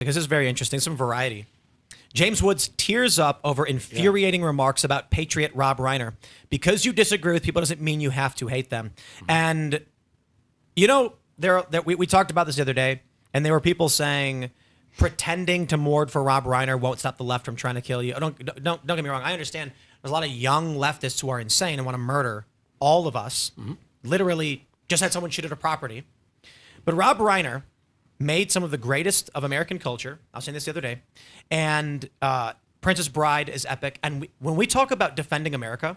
because this is very interesting. Some variety. James Woods tears up over infuriating remarks about Patriot Rob Reiner. Because you disagree with people doesn't mean you have to hate them. And, you know, we talked about this the other day, and there were people saying pretending to mourn for Rob Reiner won't stop the left from trying to kill you. Don't get me wrong. I understand there's a lot of young leftists who are insane and want to murder all of us. Literally just had someone shoot at a property. But Rob Reiner made some of the greatest of American culture. I was saying this the other day. And Princess Bride is epic. And when we talk about defending America,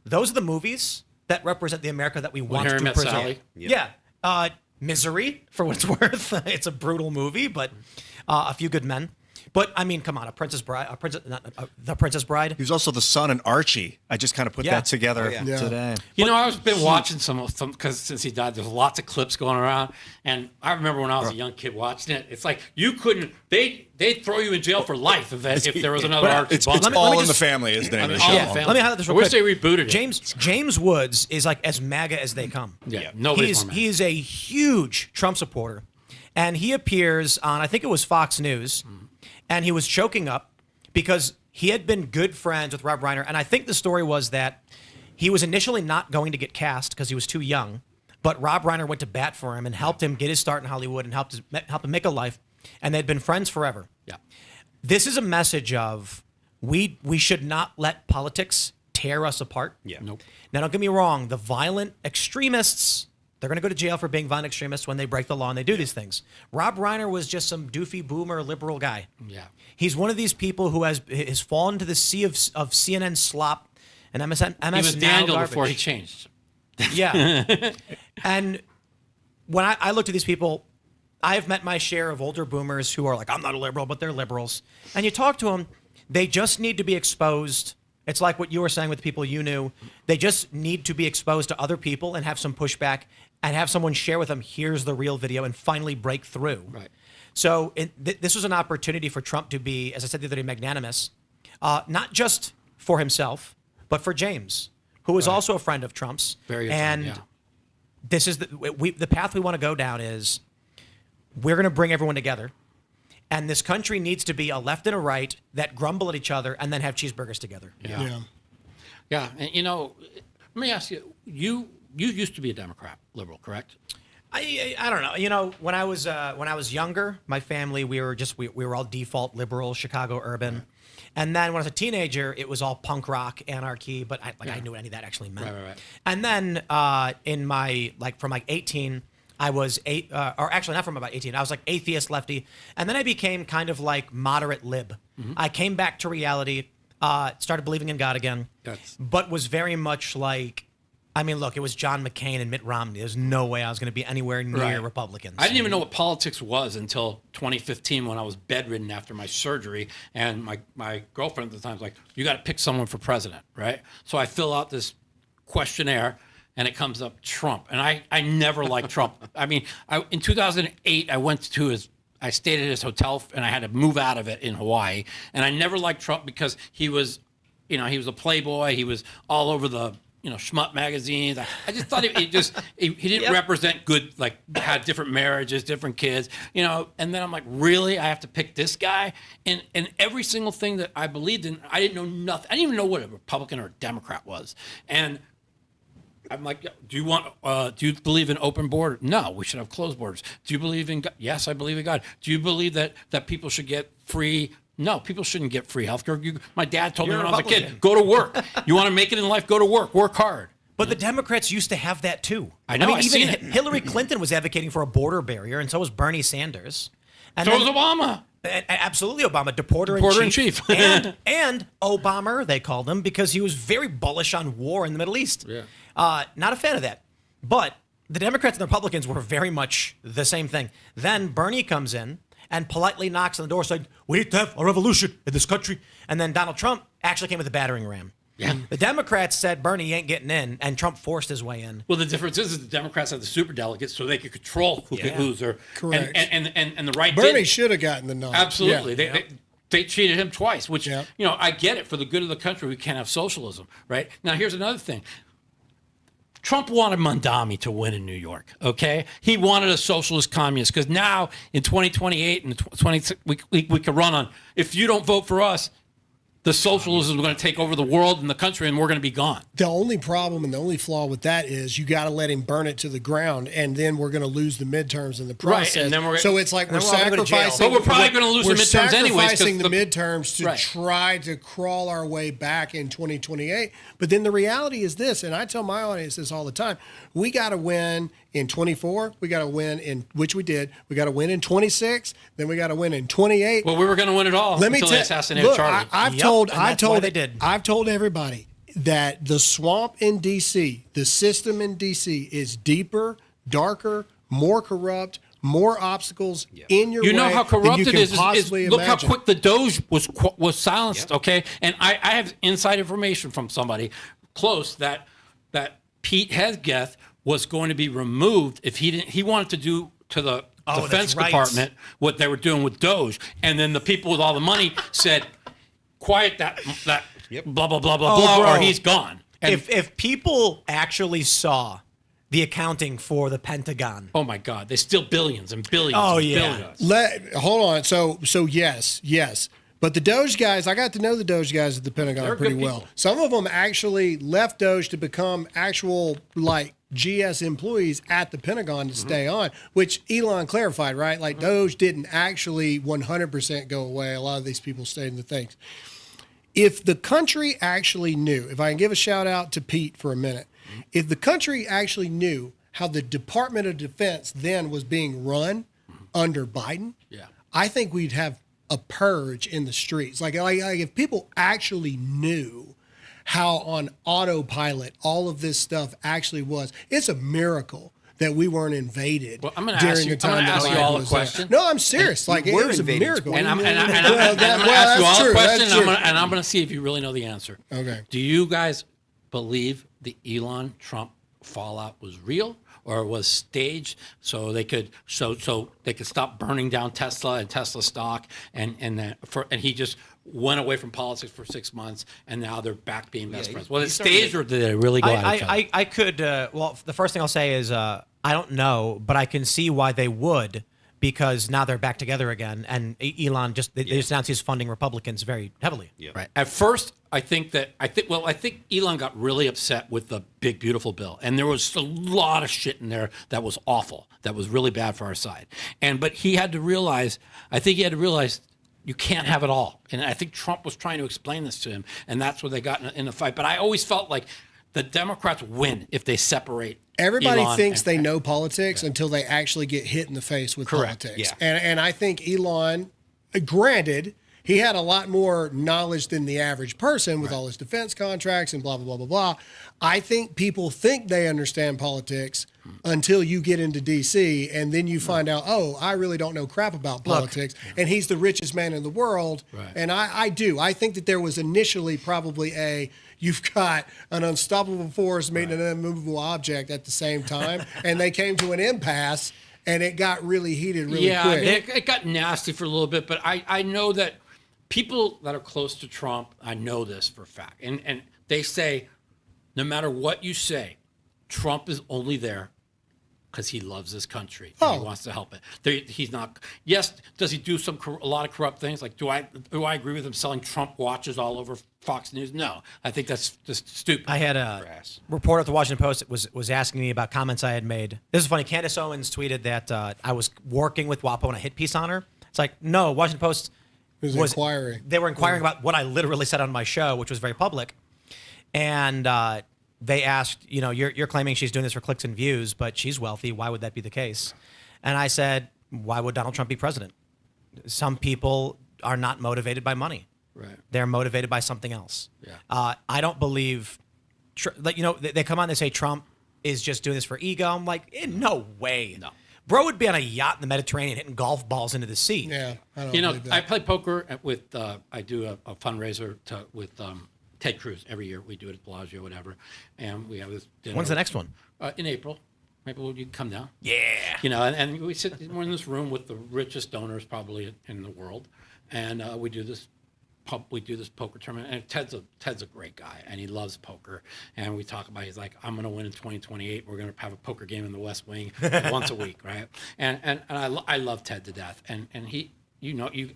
those are the movies that represent the America that we want to preserve. Yeah. Misery, for what it's worth. It's a brutal movie, but a few good men. But I mean, come on, The Princess Bride. He was also the son in Archie. I just kind of put that together today. You know, I've been watching some because since he died, there's lots of clips going around, and I remember when I was a young kid watching it. It's like you couldn't. They'd throw you in jail for life if there was another Archie. It's all in the Family is the name of the show. Let me highlight this real quick. I wish they rebooted it. James Woods is like as MAGA as they come. He is a huge Trump supporter, and he appears on I think it was Fox News. And he was choking up because he had been good friends with Rob Reiner. And I think the story was that he was initially not going to get cast because he was too young. But Rob Reiner went to bat for him and helped him get his start in Hollywood and helped him make a life. And they'd been friends forever. Yeah. This is a message of we should not let politics tear us apart. Yeah. Nope. Now, don't get me wrong. The violent extremists, they're going to go to jail for being violent extremists when they break the law and they do these things. Rob Reiner was just some doofy boomer liberal guy. Yeah, he's one of these people who has fallen into the sea of CNN slop and MS. He was Daniel before he changed. Yeah, and when I looked at these people, I've met my share of older boomers who are like, I'm not a liberal, but they're liberals. And you talk to them, they just need to be exposed. It's like what you were saying with people you knew. They just need to be exposed to other people and have some pushback and have someone share with them, here's the real video, and finally break through. Right. So this was an opportunity for Trump to be, as I said the other day, magnanimous, not just for himself, but for James, who is also a friend of Trump's. Very and this is the path we want to go down is we're going to bring everyone together. And this country needs to be a left and a right that grumble at each other and then have cheeseburgers together. Yeah. And you know, let me ask you, you used to be a Democrat, liberal, correct? I don't know. You know, when I was younger, my family, we were all default liberal, Chicago urban. Right. And then when I was a teenager, it was all punk rock, anarchy, but I knew what any of that actually meant. Right. And then in my, from 18, I was or actually not from about 18. I was like atheist lefty, and then I became kind of like moderate lib. I came back to reality, started believing in God again, but was very much like, I mean, look, it was John McCain and Mitt Romney. There's no way I was going to be anywhere near Republicans. I didn't even know what politics was until 2015 when I was bedridden after my surgery, and my girlfriend at the time was like, "You got to pick someone for president, right?" So I fill out this questionnaire. And it comes up Trump. And I never liked Trump. I mean, in 2008, I stayed at his hotel and I had to move out of it in Hawaii. And I never liked Trump because he was a playboy. He was all over the, schmut magazines. I just thought he didn't represent good, had different marriages, different kids, and then I'm like, really? I have to pick this guy? And every single thing that I believed in, I didn't know nothing. I didn't even know what a Republican or a Democrat was. And I'm like, do you believe in open borders? No, we should have closed borders. Do you believe in God? Yes, I believe in God. Do you believe that people should get free? No, people shouldn't get free healthcare. My dad told me when I was a kid, go to work. You want to make it in life, go to work hard. But the Democrats used to have that too. I know, even Hillary Clinton was advocating for a border barrier, and so was Bernie Sanders. And so was Obama. Absolutely, Obama, deporter-in-chief. and Obama, they called him, because he was very bullish on war in the Middle East. Yeah. Not a fan of that. But the Democrats and the Republicans were very much the same thing. Then Bernie comes in and politely knocks on the door saying, we need to have a revolution in this country. And then Donald Trump actually came with a battering ram. Yeah. The Democrats said Bernie ain't getting in, and Trump forced his way in. Well, the difference is the Democrats have the superdelegates, so they could control who could lose. Correct. And the right Bernie should have gotten the nod. Absolutely. Yeah. They cheated him twice, which, I get it. For the good of the country, we can't have socialism, right? Now, here's another thing. Trump wanted Mondami to win in New York, okay? He wanted a socialist communist because now in 2028 and 20, we could run on, if you don't vote for us, the socialism is going to take over the world and the country, and we're going to be gone. The only problem and the only flaw with that is you got to let him burn it to the ground, and then we're going to lose the midterms in the process. Right, and then so it's like we're all gonna go to jail. sacrificing. But we're probably going to lose the midterms anyways. We're sacrificing the because midterms to Right. try to crawl our way back in 2028. But then the reality is this, and I tell my audience this all the time: we got to win in 24. We got to win in, which we did. We got to win in 26. Then we got to win in 28. Well, we were going to win it all until they assassinated Charlie. I've told everybody that the swamp in D.C., the system in D.C. is deeper, darker, more corrupt, more obstacles in your way. You know how corrupt than it you is. can possibly Look how imagine. quick the Doge was silenced. Okay, and I have inside information from somebody close that Pete Hegseth was going to be removed if he didn't. He wanted to do to the Defense Department what they were doing with Doge, and then the people with all the money said, "Quiet that blah blah blah blah blah," or he's gone. And If people actually saw the accounting for the Pentagon, oh my God, they steal billions and billions. Oh, and yeah. billions. Hold on. So yes. But the Doge guys, I got to know the Doge guys at the Pentagon They're pretty good well. people. Some of them actually left Doge to become actual GS employees at the Pentagon to stay on, which Elon clarified, right? Like Doge didn't actually 100% go away. A lot of these people stayed in the things. If the country actually knew, if I can give a shout out to Pete for a minute, if the country actually knew how the Department of Defense then was being run under Biden, I think we'd have a purge in the streets. Like if people actually knew how on autopilot all of this stuff actually was, it's a miracle that we weren't invaded I'm gonna during ask you- the time I'm gonna that ask you Biden all a was there. question. No, I'm serious. Like it were was a invaded miracle. And I'm going to Well, ask you all that's a true, question, that's and true. I'm going to see if you really know the answer. Okay. Do you guys believe the Elon Trump fallout was real or was staged so they could stop burning down Tesla and Tesla stock and he just went away from politics for 6 months and now they're back being best friends? Was it staged or did they really go at each other? I could. Well, the first thing I'll say is I don't know, but I can see why they would, because now they're back together again, and Elon they just announced he's funding Republicans very heavily. Yeah. Right. At first, I think Elon got really upset with the big beautiful bill, and there was a lot of shit in there that was awful, that was really bad for our side. But he had to realize, you can't have it all. And I think Trump was trying to explain this to him, and that's where they got in a fight. But I always felt like the Democrats win if they separate. Everybody Elon thinks and- they know politics until they actually get hit in the face with Correct. politics. Yeah. And I think Elon, granted, he had a lot more knowledge than the average person with all his defense contracts and blah, blah, blah, blah, blah. I think people think they understand politics until you get into D.C. and then you find out, oh, I really don't know crap about politics. And he's the richest man in the world. Right. And I do. I think that there was initially probably you've got an unstoppable force meeting an unmovable object at the same time. And they came to an impasse and it got really heated really quick. It got nasty for a little bit, but I know that people that are close to Trump, I know this for a fact. And they say, no matter what you say, Trump is only there because he loves this country and he wants to help it. He's not. Yes, does he do a lot of corrupt things? Like, do I agree with him selling Trump watches all over Fox News? No, I think that's just stupid. I had a reporter at the Washington Post that was asking me about comments I had made. This is funny. Candace Owens tweeted that I was working with WAPO on a hit piece on her. It's like, no, Washington Post was inquiring. They were inquiring about what I literally said on my show, which was very public. And they asked, you're claiming she's doing this for clicks and views, but she's wealthy. Why would that be the case? And I said, why would Donald Trump be president? Some people are not motivated by money. Right. They're motivated by something else. Yeah. I don't believe, they come on and they say Trump is just doing this for ego. I'm like, in no way. No. Bro would be on a yacht in the Mediterranean hitting golf balls into the sea. Yeah, I don't You know, believe that. I play poker with, I do a fundraiser with Ted Cruz every year. We do it at Bellagio, whatever. And we have this dinner. When's the next one? In April. Maybe you can come down. Yeah. And we we're in this room with the richest donors probably in the world. And we do this we do this poker tournament, and Ted's a great guy, and he loves poker. And we talk about, he's like, I'm going to win in 2028. We're going to have a poker game in the West Wing once a week, right? And I love Ted to death. And he,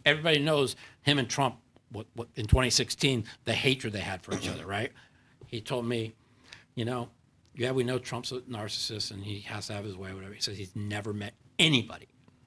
everybody knows him and Trump. What in 2016, the hatred they had for each other, right? He told me, we know Trump's a narcissist and he has to have his way, whatever. He says he's never met anybody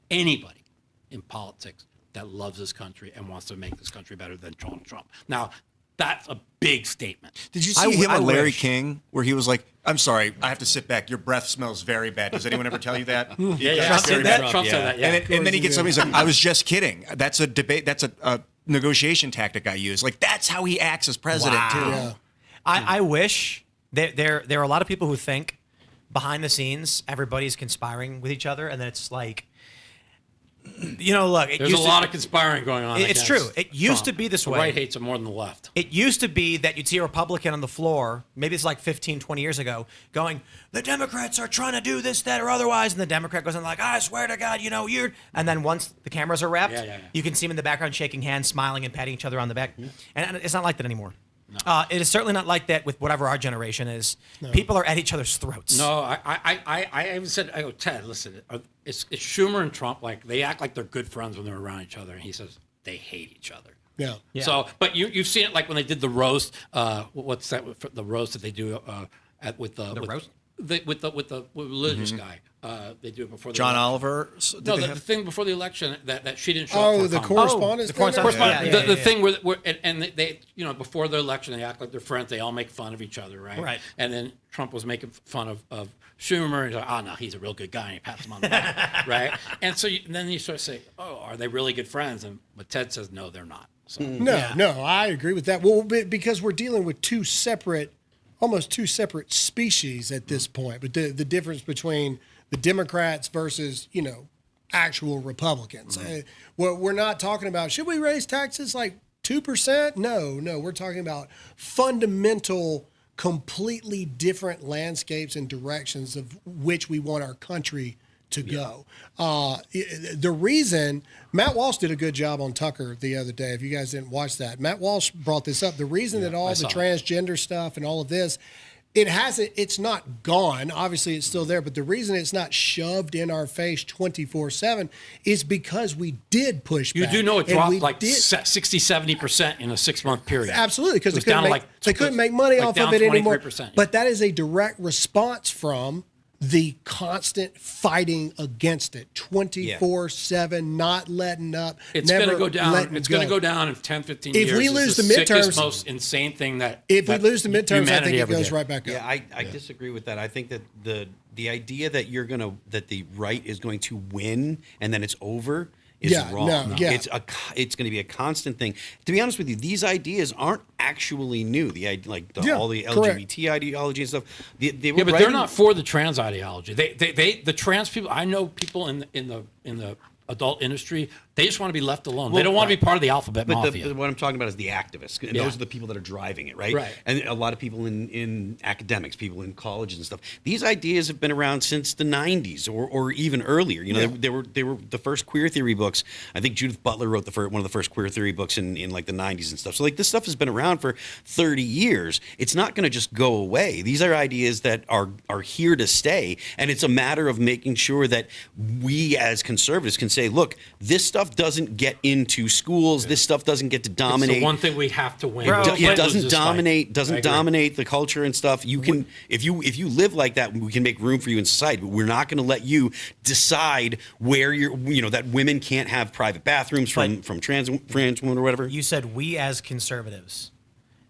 in politics that loves this country and wants to make this country better than Donald Trump. Now, that's a big statement. Did you see him on Larry King, where he was like, I'm sorry, I have to sit back. Your breath smells very bad. Does anyone ever tell you that? Yeah. Trump said that? Trump said that, yeah. And then he gets somebody who's like, I was just kidding. That's a debate. That's a negotiation tactic I use. Like, that's how he acts as president, too. Yeah. I wish there are a lot of people who think behind the scenes everybody's conspiring with each other, and then it's like, look. There's a lot of conspiring going on. It's true. It used to be this way. The right hates him more than the left. It used to be that you'd see a Republican on the floor, maybe it's like 15, 20 years ago, going, the Democrats are trying to do this, that, or otherwise. And the Democrat goes in like, I swear to God, you're... And then once the cameras are wrapped, you can see them in the background shaking hands, smiling, and patting each other on the back. And it's not like that anymore. No. It is certainly not like that with whatever our generation is. No. People are at each other's throats. No, I even said, I go, Ted, listen, it's Schumer and Trump, like, they act like they're good friends when they're around each other. And he says they hate each other. Yeah. So, but you've seen it like when they did the roast. What's that? The roast that they do with the religious guy. They do it before the John election. Oliver. The thing before the election that she didn't show up for. The correspondence. The thing where they before the election they act like they're friends. They all make fun of each other, right? Right. And then Trump was making fun of Schumer, and he's like, no, he's a real good guy, and he pats him on the back, right? And so then you sort of say, are they really good friends? But Ted says, no, they're not. So, No, I agree with that. Well, because we're dealing with almost two separate species at this point. But the difference between the Democrats versus, actual Republicans. We're not talking about, should we raise taxes like 2%? No, we're talking about fundamental, completely different landscapes and directions of which we want our country to go. The reason Matt Walsh did a good job on Tucker the other day, if you guys didn't watch that, Matt Walsh brought this up. The reason that all the transgender stuff and all of this, it's not gone. Obviously, it's still there. But the reason it's not shoved in our face 24/7 is because we did push back. You do know it dropped like 60, 70% in a 6-month period. Absolutely, because they couldn't make money off of it anymore. But that is a direct response from the constant fighting against it, 24/7, not letting up. It's going to go down. It's going to go down in 10, 15 years. If we lose the midterms, most insane thing that. If we lose the midterms, I think it goes right back up. Yeah, I disagree with that. I think that the idea that that the right is going to win and then it's over is wrong. No. It's going to be a constant thing. To be honest with you, these ideas aren't actually new. All the LGBT ideology and stuff. But they're not for the trans ideology. The trans people. I know people in the adult industry. They just want to be left alone. They don't want to be part of the alphabet mafia. What I'm talking about is the activists. And those are the people that are driving it, right? Right. And a lot of people in academics, people in colleges and stuff. These ideas have been around since the 90s or even earlier. They were the first queer theory books. I think Judith Butler wrote one of the first queer theory books in like the 90s and stuff. So like this stuff has been around for 30 years. It's not going to just go away. These are ideas that are here to stay. And it's a matter of making sure that we as conservatives can say, look, this stuff doesn't get into schools. This stuff doesn't get to dominate. It's the one thing we have to win. It doesn't dominate the culture and stuff. You can, if you live like that, we can make room for you in society. But we're not going to let you decide where that women can't have private bathrooms from trans women or whatever. You said we as conservatives,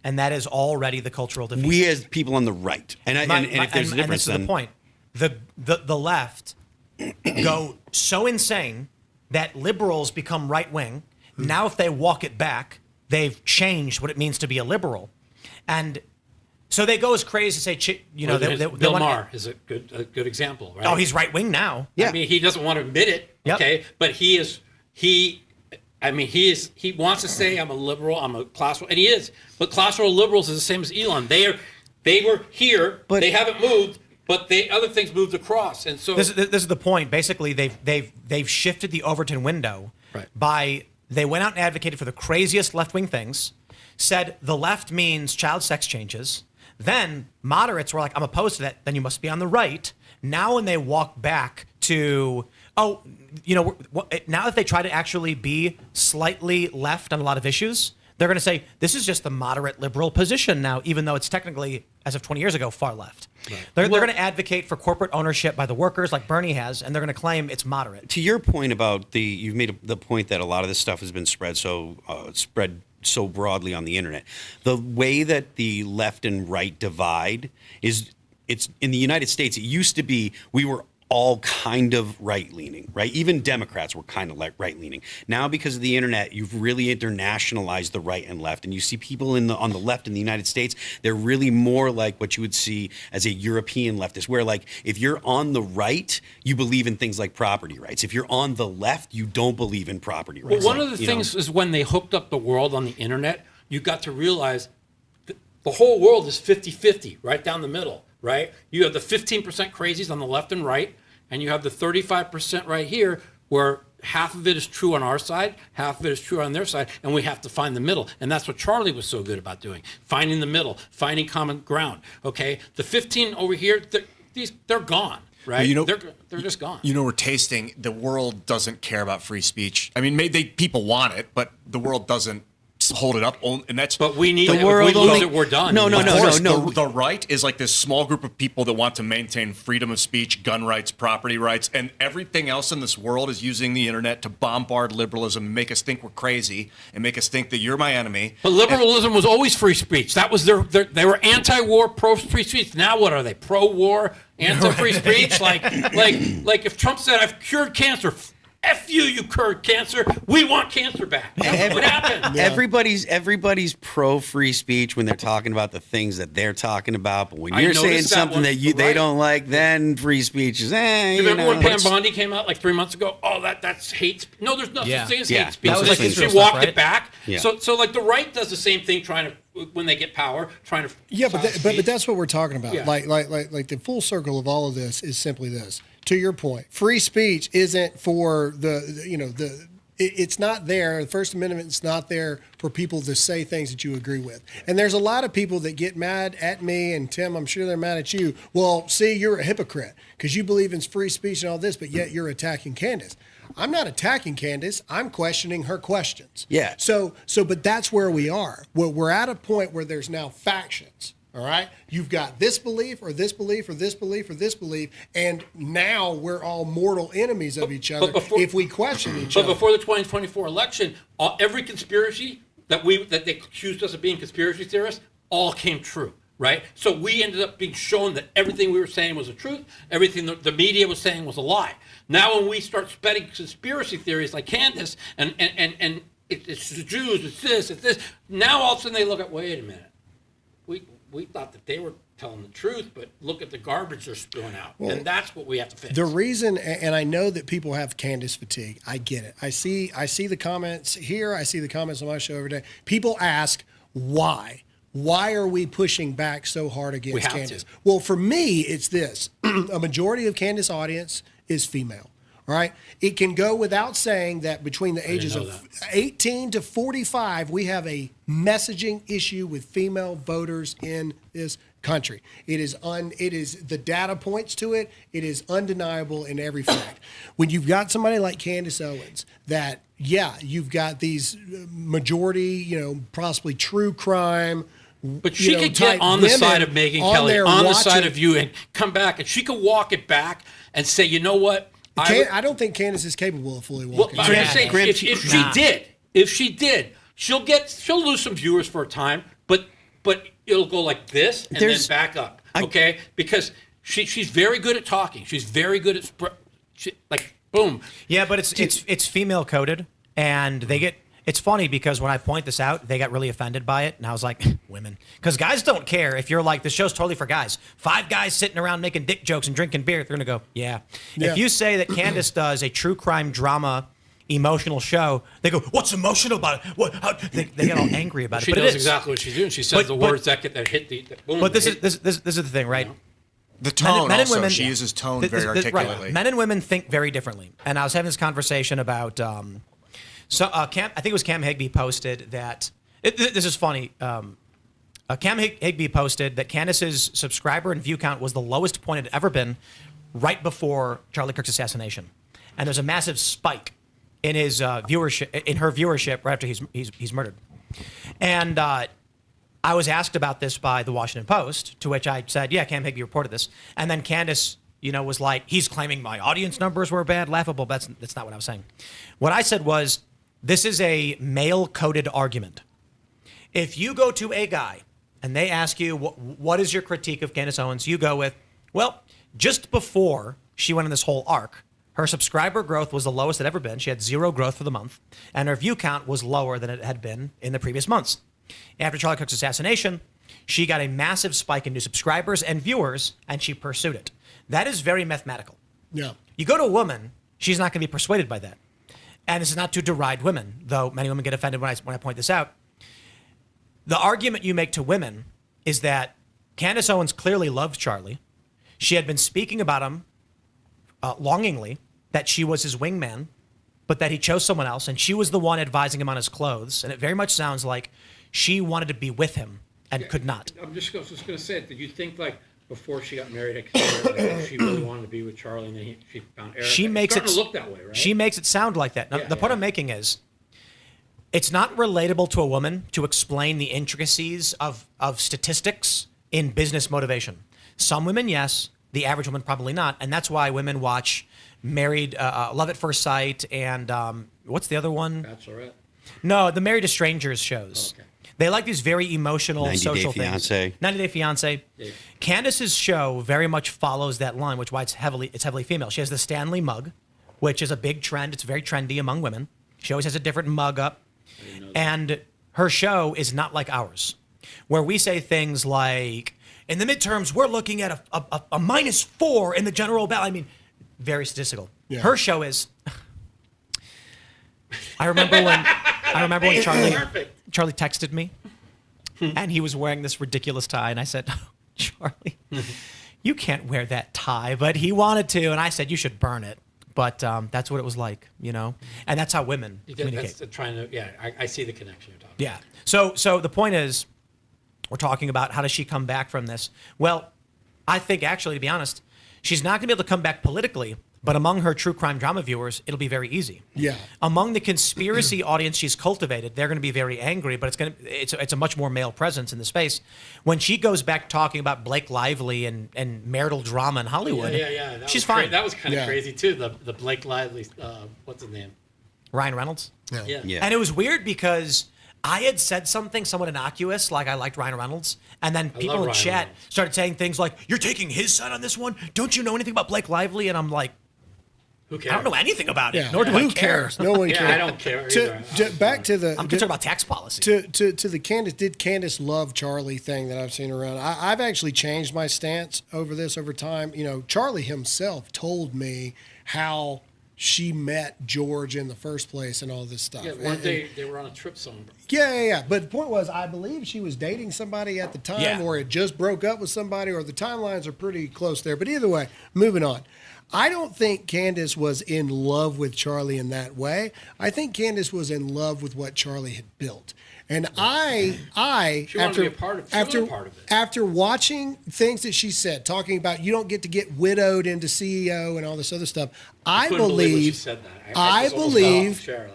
and that is already the cultural defeat. We as people on the right, and if there's a difference, this is the point. The left go so insane that liberals become right wing. Now, if they walk it back, they've changed what it means to be a liberal, and so they go as crazy to say, Bill Maher is a good example, right? Oh, he's right wing now. Yeah, I mean, he doesn't want to admit it, okay, but he wants to say I'm a liberal, I'm a classical, and he is. But classical liberals is the same as Elon. They were here, but they haven't moved. But other things moved across, and so this is the point. Basically, they've shifted the Overton window by They went out and advocated for the craziest left-wing things, said the left means child sex changes. Then moderates were like, I'm opposed to that. Then you must be on the right. Now when they walk back to, now that they try to actually be slightly left on a lot of issues, they're going to say, this is just the moderate liberal position now, even though it's technically, as of 20 years ago, far left. Right. They're going to advocate for corporate ownership by the workers like Bernie has, and they're going to claim it's moderate. To your point about you've made the point that a lot of this stuff has been spread so broadly on the internet. The way that the left and right divide it's in the United States, it used to be we were all kind of right-leaning, right? Even Democrats were kind of right-leaning. Now, because of the internet, you've really internationalized the right and left, and you see people on the left in the United States, they're really more like what you would see as a European leftist, where like if you're on the right, you believe in things like property rights. If you're on the left, you don't believe in property rights. Well, one of the things is when they hooked up the world on the internet, you got to realize the whole world is 50-50, right down the middle, right? You have the 15% crazies on the left and right, and you have the 35% right here where half of it is true on our side, half of it is true on their side, and we have to find the middle. And that's what Charlie was so good about doing, finding the middle, finding common ground, okay? The 15 over here, they're gone, right? They're just gone. We're tasting, the world doesn't care about free speech. I mean, maybe people want it, but the world doesn't hold it up, and that's. But we need the it. world If we lose only, it, we're done. No. The right is like this small group of people that want to maintain freedom of speech, gun rights, property rights, and everything else in this world is using the internet to bombard liberalism and make us think we're crazy and make us think that you're my enemy. But liberalism was always free speech. That was they were anti-war, pro-free speech. Now what are they? Pro-war, anti-free speech? Like if Trump said, "I've cured cancer." F you cured cancer. We want cancer back. That's what happened. Yeah. Everybody's pro free speech when they're talking about the things that they're talking about. But when you're saying something that they don't like, then free speech is. Do you remember when Pam Bondi came out like 3 months ago? Oh, that's hate speech. No, there's no such thing as hate speech. That was like she Israel walked stuff, right? it back. Yeah. So like the right does the same thing, trying to when they get power, trying to. Yeah, but that's what we're talking about. Yeah. Like the full circle of all of this is simply this. To your point, free speech isn't for it's not there. The First Amendment is not there for people to say things that you agree with. And there's a lot of people that get mad at me and Tim, I'm sure they're mad at you. Well, see, you're a hypocrite because you believe in free speech and all this, but yet you're attacking Candace. I'm not attacking Candace. I'm questioning her questions. Yeah. But that's where we are. We're at a point where there's now factions. All right, you've got this belief or this belief or this belief or this belief, and now we're all mortal enemies of each other if we question each other. But before the 2024 election, every conspiracy that they accused us of being conspiracy theorists all came true, right? So we ended up being shown that everything we were saying was the truth, everything the media was saying was a lie. Now when we start spreading conspiracy theories like Candace and it's the Jews, it's this, now all of a sudden they look at, wait a minute, we thought that they were telling the truth, but look at the garbage they're spilling out. Well, and that's what we have to fix. The reason, and I know that people have Candace fatigue. I get it. I see the comments here. I see the comments on my show every day. People ask, why? Why are we pushing back so hard against Candace? Well, for me, it's this. A majority of Candace's audience is female. All right. It can go without saying that between the ages of 18 to 45, we have a messaging issue with female voters in this country. It is the data points to it. It is undeniable in every fact. When you've got somebody like Candace Owens that, you've got these majority, possibly true crime. But she could get on the side of Megyn Kelly, on the side of you, and come back, and she could walk it back and say, you know what? I don't think Candace is capable of fully walking. Well, I'm saying, if she did, she'll lose some viewers for a time, but it'll go like this and then back up, okay? Because she's very good at talking. She's very good at boom. Yeah, but it's female coded, and they get. It's funny because when I point this out, they got really offended by it, and I was like, women. Because guys don't care if you're like, this show's totally for guys. 5 guys sitting around making dick jokes and drinking beer, they're going to go, yeah. If you say that Candace does a true crime drama emotional show, they go, what's emotional about it? They get all angry about it. She knows exactly what she's doing. She says the words that hit the boom. But this is the thing, right? The tone men also. She uses tone very articulately. Right. Men and women think very differently. And I was having this conversation about... So I think it was Cam Higby posted that. This is funny. Cam Higby posted that Candace's subscriber and view count was the lowest point it had ever been right before Charlie Kirk's assassination, and there's a massive spike in his viewership, in her viewership, right after he's murdered. And I was asked about this by the Washington Post, to which I said, "Yeah, Cam Higby reported this," and then Candace, was like, "He's claiming my audience numbers were bad, laughable." That's not what I was saying. What I said was, this is a male-coded argument. If you go to a guy and they ask you, what is your critique of Candace Owens? You go with, well, just before she went on this whole arc, her subscriber growth was the lowest it had ever been. She had 0 growth for the month, and her view count was lower than it had been in the previous months. After Charlie Kirk's assassination, she got a massive spike in new subscribers and viewers, and she pursued it. That is very mathematical. Yeah. You go to a woman, she's not going to be persuaded by that. And this is not to deride women, though many women get offended when I point this out. The argument you make to women is that Candace Owens clearly loved Charlie. She had been speaking about him longingly, that she was his wingman, but that he chose someone else, and she was the one advising him on his clothes. And it very much sounds like she wanted to be with him and could not. I'm just going to say it. Did you think, like, before she got married, she really wanted to be with Charlie, and then she found Eric? She makes it's it starting to look that way, right? She makes it sound like that. Now, the point I'm making is, it's not relatable to a woman to explain the intricacies of statistics in business motivation. Some women, yes. The average woman, probably not. And that's why women watch Married, Love at First Sight, and what's the other one? Bachelorette. No, the Married to Strangers shows. Okay. They like these very emotional 90 social Day things. Fiancé. 90 Day Fiance. Yeah. Candace's show very much follows that line, which is why it's heavily female. She has the Stanley mug, which is a big trend. It's very trendy among women. She always has a different mug up. And her show is not like ours, where we say things like, in the midterms, we're looking at a -4 in the general ballot. I mean, very statistical. Yeah. Her show is. I remember when Charlie texted me, and he was wearing this ridiculous tie, and I said, oh, "Charlie, you can't wear that tie," but he wanted to, and I said, "You should burn it." But that's what it was like, and that's how women communicate. That's I see the connection you're talking. Yeah. So the point is, we're talking about how does she come back from this? Well, I think actually, to be honest, she's not going to be able to come back politically, but among her true crime drama viewers, it'll be very easy. Yeah. Among the conspiracy audience she's cultivated, they're going to be very angry, but it's a much more male presence in the space. When she goes back talking about Blake Lively and marital drama in Hollywood, Yeah. she's fine. That was kind of crazy too. The Blake Lively, what's his name? Ryan Reynolds. Yeah. And it was weird because I had said something somewhat innocuous, like I liked Ryan Reynolds, and then people in chat started saying things like, "You're taking his side on this one? Don't you know anything about Blake Lively?" And I'm like, who cares? I don't know anything about it, Yeah. nor do I Who care. cares? No one cares. I don't care either. Back to the. I'm concerned about tax policy. To the Candace love Charlie thing that I've seen around. I've actually changed my stance over this over time. Charlie himself told me how she met George in the first place and all this stuff. Yeah, they were on a trip somewhere. Yeah. But the point was, I believe she was dating somebody at the time, or it just broke up with somebody, or the timelines are pretty close there. But either way, moving on. I don't think Candace was in love with Charlie in that way. I think Candace was in love with what Charlie had built. And I She wanted to be a part of it. After watching things that she said, talking about you don't get to get widowed into CEO and all this other stuff, I believe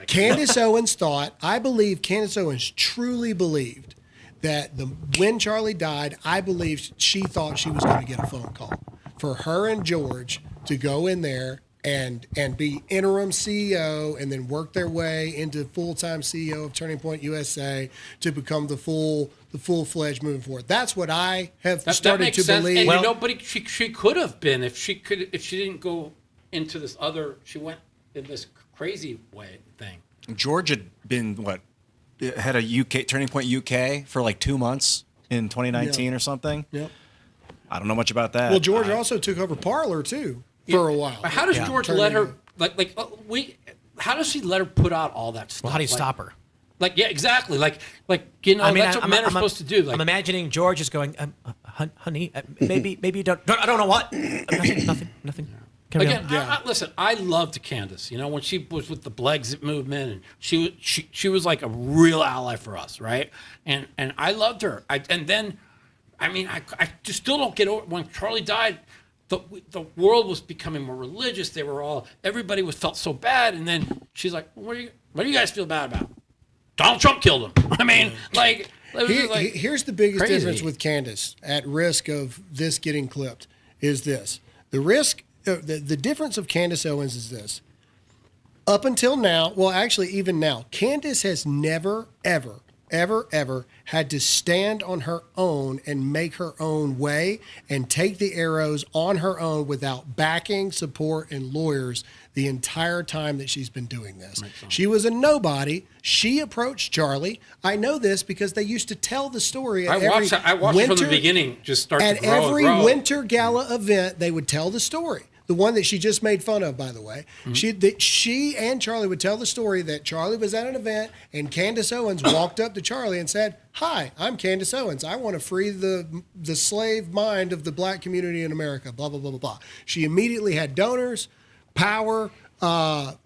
Candace Owens Candace Owens truly believed that when Charlie died, I believe she thought she was going to get a phone call for her and George to go in there and be interim CEO and then work their way into full-time CEO of Turning Point USA to become the full-fledged moving forward. That's what I have started to believe. And but she could have been if she didn't go into this other. She went in this crazy way thing. George had been had a Turning Point UK for like 2 months in 2019 or something. Yep. I don't know much about that. Well, George also took over Parler too for a while. How does George let her how does she let her put out all that stuff? Well, how do you stop her? Exactly. That's what men are supposed to do. I'm imagining George is going, honey, maybe you don't. I don't know what. Nothing. Again, listen, I loved Candace. You know, when she was with the Brexit movement, and she was like a real ally for us, right? And I loved her. I just still don't get over when Charlie died. The world was becoming more religious. Everybody felt so bad, and then she's like, "What do you guys feel bad about? Donald Trump killed him." I mean, like, here's the biggest crazy. difference with Candace at risk of this getting clipped is this: the difference of Candace Owens is this. Up until now, well, actually, even now, Candace has never, ever had to stand on her own and make her own way and take the arrows on her own without backing, support, and lawyers the entire time that she's been doing this. She was a nobody. She approached Charlie. I know this because they used to tell the story at I watched it from the beginning, just start to grow. At every and grow. winter gala event, they would tell the story. The one that she just made fun of, by the way. She and Charlie would tell the story that Charlie was at an event and Candace Owens walked up to Charlie and said, "Hi, I'm Candace Owens. I want to free the slave mind of the black community in America, blah, blah, blah, blah, blah." She immediately had donors, power,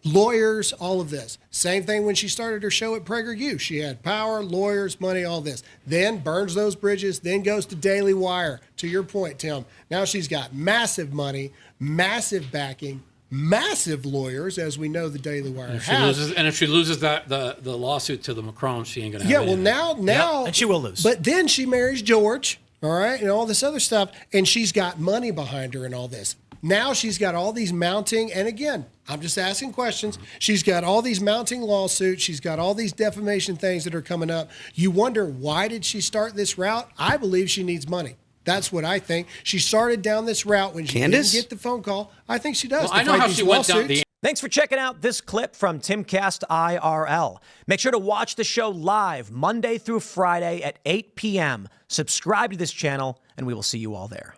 lawyers, all of this. Same thing when she started her show at PragerU. She had power, lawyers, money, all this. Then burns those bridges, then goes to Daily Wire. To your point, Tim, now she's got massive money, massive backing, massive lawyers, as we know the Daily Wire has. If she loses the lawsuit to the Macron, she ain't gonna have Yeah, anything. well now, and she will lose. But then she marries George, all right, and all this other stuff, and she's got money behind her and all this. Now she's got all these mounting, and again, I'm just asking questions. She's got all these mounting lawsuits. She's got all these defamation things that are coming up. You wonder, why did she start this route? I believe she needs money. That's what I think. She started down this route when she Candace? didn't get the phone call. I think she does. Well, I know how she went down the. Thanks for checking out this clip from Timcast IRL. Make sure to watch the show live Monday through Friday at 8 p.m. Subscribe to this channel, and we will see you all there.